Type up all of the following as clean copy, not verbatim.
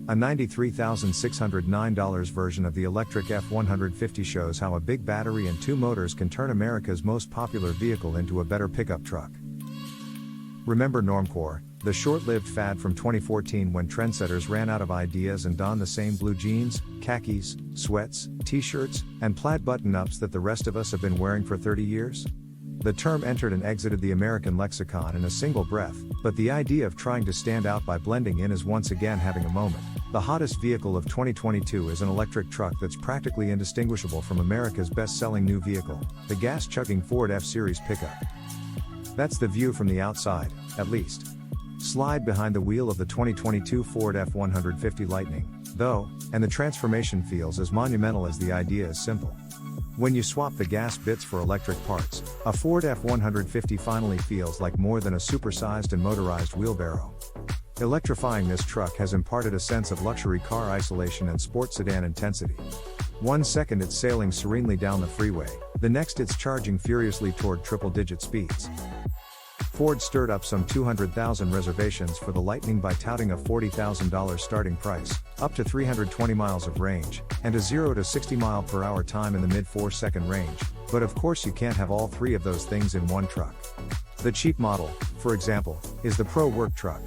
A $93,609 version of the electric F-150 shows how a big battery and two motors can turn America's most popular vehicle into a better pickup truck. Remember Normcore, the short-lived fad from 2014 when trendsetters ran out of ideas and donned the same blue jeans, khakis, sweats, t-shirts, and plaid button-ups that the rest of us have been wearing for 30 years? The term entered and exited the American lexicon in a single breath, but the idea of trying to stand out by blending in is once again having a moment. The hottest vehicle of 2022 is an electric truck that's practically indistinguishable from America's best-selling new vehicle, the gas-chugging Ford F-Series pickup. That's the view from the outside, at least. Slide behind the wheel of the 2022 Ford F-150 Lightning, though, and the transformation feels as monumental as the idea is simple. When you swap the gas bits for electric parts, a Ford F-150 finally feels like more than a supersized and motorized wheelbarrow. Electrifying this truck has imparted a sense of luxury car isolation and sport sedan intensity. 1 second it's sailing serenely down the freeway, the next it's charging furiously toward triple-digit speeds. Ford stirred up some 200,000 reservations for the Lightning by touting a $40,000 starting price, up to 320 miles of range, and a 0 to 60 mph time in the mid 4-second range, but of course you can't have all three of those things in one truck. The cheap model, for example, is the Pro Work Truck.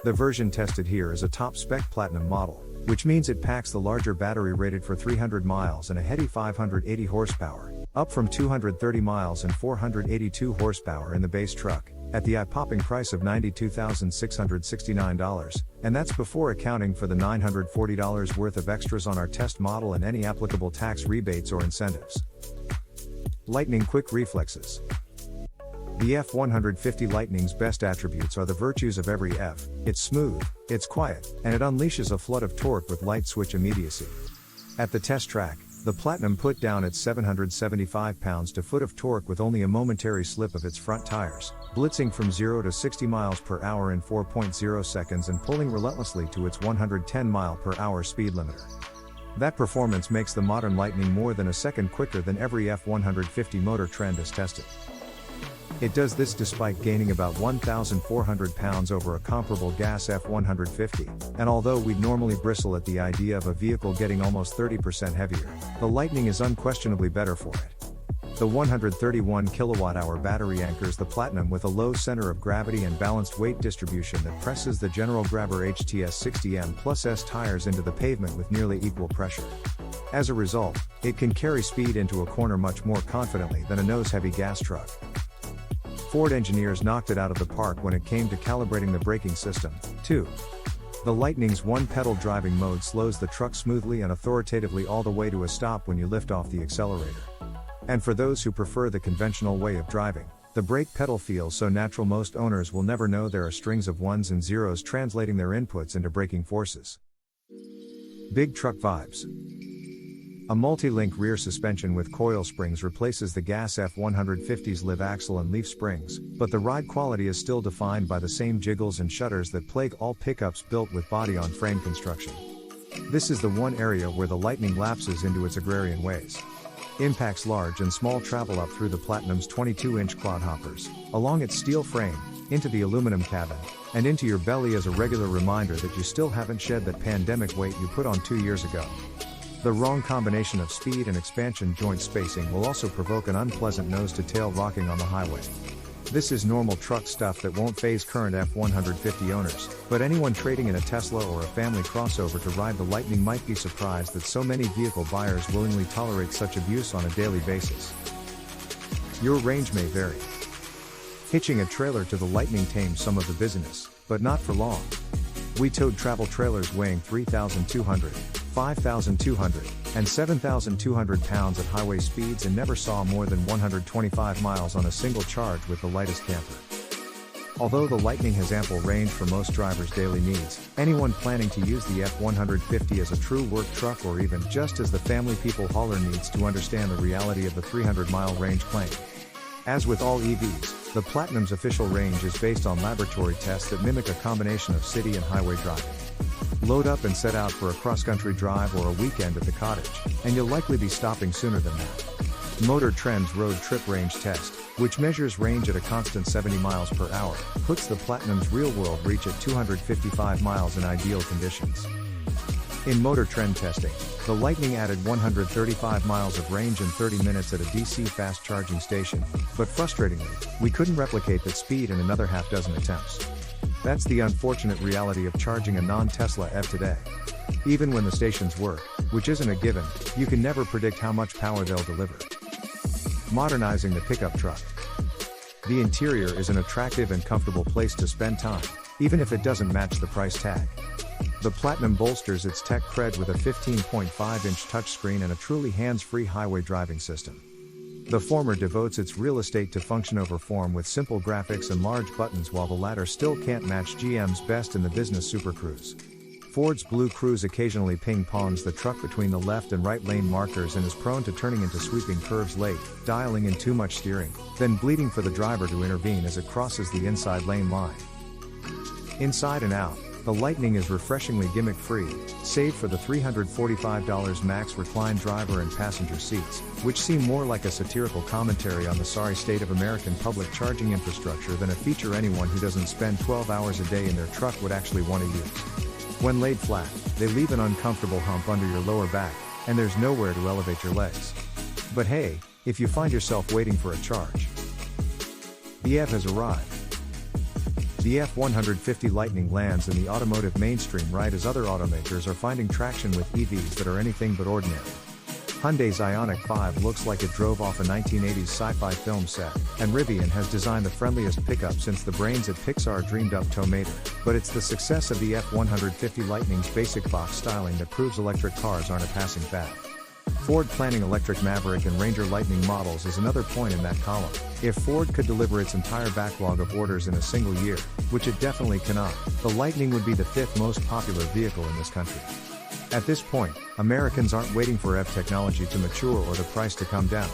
The version tested here is a top-spec Platinum model, which means it packs the larger battery rated for 300 miles and a heady 580 horsepower, up from 230 miles and 482 horsepower in the base truck, at the eye-popping price of $92,669, and that's before accounting for the $940 worth of extras on our test model and any applicable tax rebates or incentives. Lightning quick reflexes. The F-150 Lightning's best attributes are the virtues of every F: it's smooth, it's quiet, and it unleashes a flood of torque with light switch immediacy. At the test track, the Platinum put down its 775 pounds-to-foot of torque with only a momentary slip of its front tires, blitzing from 0 to 60 miles per hour in 4.0 seconds and pulling relentlessly to its 110 mph speed limiter. That performance makes the modern Lightning more than a second quicker than every F-150 motor trend has tested. It does this despite gaining about 1,400 pounds over a comparable gas F-150, and although we'd normally bristle at the idea of a vehicle getting almost 30% heavier, the Lightning is unquestionably better for it. The 131 kWh battery anchors the Platinum with a low center of gravity and balanced weight distribution that presses the General Grabber HTS 60M Plus S tires into the pavement with nearly equal pressure. As a result, it can carry speed into a corner much more confidently than a nose-heavy gas truck. Ford engineers knocked it out of the park when it came to calibrating the braking system, too. The Lightning's one-pedal driving mode slows the truck smoothly and authoritatively all the way to a stop when you lift off the accelerator. And for those who prefer the conventional way of driving, the brake pedal feels so natural most owners will never know there are strings of ones and zeros translating their inputs into braking forces. Big truck vibes. A multi-link rear suspension with coil springs replaces the gas F-150's live axle and leaf springs, but the ride quality is still defined by the same jiggles and shudders that plague all pickups built with body-on-frame construction. This is the one area where the Lightning lapses into its agrarian ways. Impacts large and small travel up through the Platinum's 22-inch quadhoppers, along its steel frame, into the aluminum cabin, and into your belly as a regular reminder that you still haven't shed that pandemic weight you put on 2 years ago. The wrong combination of speed and expansion joint spacing will also provoke an unpleasant nose-to-tail rocking on the highway. This is normal truck stuff that won't faze current F-150 owners, but anyone trading in a Tesla or a family crossover to ride the Lightning might be surprised that so many vehicle buyers willingly tolerate such abuse on a daily basis. Your range may vary. Hitching a trailer to the Lightning tames some of the busyness, but not for long. We towed travel trailers weighing 3,200, 5,200, and 7,200 pounds at highway speeds and never saw more than 125 miles on a single charge with the lightest camper. Although the Lightning has ample range for most drivers' daily needs, anyone planning to use the F-150 as a true work truck or even just as the family people hauler needs to understand the reality of the 300-mile range claim. As with all EVs, the Platinum's official range is based on laboratory tests that mimic a combination of city and highway driving. Load up and set out for a cross-country drive or a weekend at the cottage, and you'll likely be stopping sooner than that. Motor Trend's road trip range test, which measures range at a constant 70 miles per hour, puts the Platinum's real-world reach at 255 miles in ideal conditions. In Motor Trend testing, the Lightning added 135 miles of range in 30 minutes at a DC fast charging station, but frustratingly, we couldn't replicate that speed in another half dozen attempts. That's the unfortunate reality of charging a non-Tesla EV today. Even when the stations work, which isn't a given, you can never predict how much power they'll deliver. Modernizing the pickup truck. The interior is an attractive and comfortable place to spend time, even if it doesn't match the price tag. The Platinum bolsters its tech cred with a 15.5-inch touchscreen and a truly hands-free highway driving system. The former devotes its real estate to function over form with simple graphics and large buttons, while the latter still can't match GM's best in the business Super Cruise. Ford's Blue Cruise occasionally ping-pongs the truck between the left and right lane markers and is prone to turning into sweeping curves late, dialing in too much steering, then bleeding for the driver to intervene as it crosses the inside lane line. Inside and out, the Lightning is refreshingly gimmick-free, save for the $345 max recline driver and passenger seats, which seem more like a satirical commentary on the sorry state of American public charging infrastructure than a feature anyone who doesn't spend 12 hours a day in their truck would actually want to use. When laid flat, they leave an uncomfortable hump under your lower back, and there's nowhere to elevate your legs. But hey, if you find yourself waiting for a charge, the EV has arrived. The F-150 Lightning lands in the automotive mainstream right as other automakers are finding traction with EVs that are anything but ordinary. Hyundai's Ioniq 5 looks like it drove off a 1980s sci-fi film set, and Rivian has designed the friendliest pickup since the brains at Pixar dreamed up Tow Mater, but it's the success of the F-150 Lightning's basic box styling that proves electric cars aren't a passing fad. Ford planning electric Maverick and Ranger Lightning models is another point in that column. If Ford could deliver its entire backlog of orders in a single year, which it definitely cannot, the Lightning would be the 5th most popular vehicle in this country. At this point, Americans aren't waiting for EV technology to mature or the price to come down.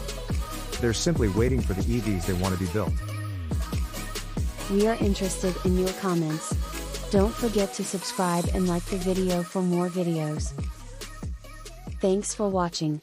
They're simply waiting for the EVs they want to be built. We are interested in your comments. Don't forget to subscribe and like the video for more videos. Thanks for watching.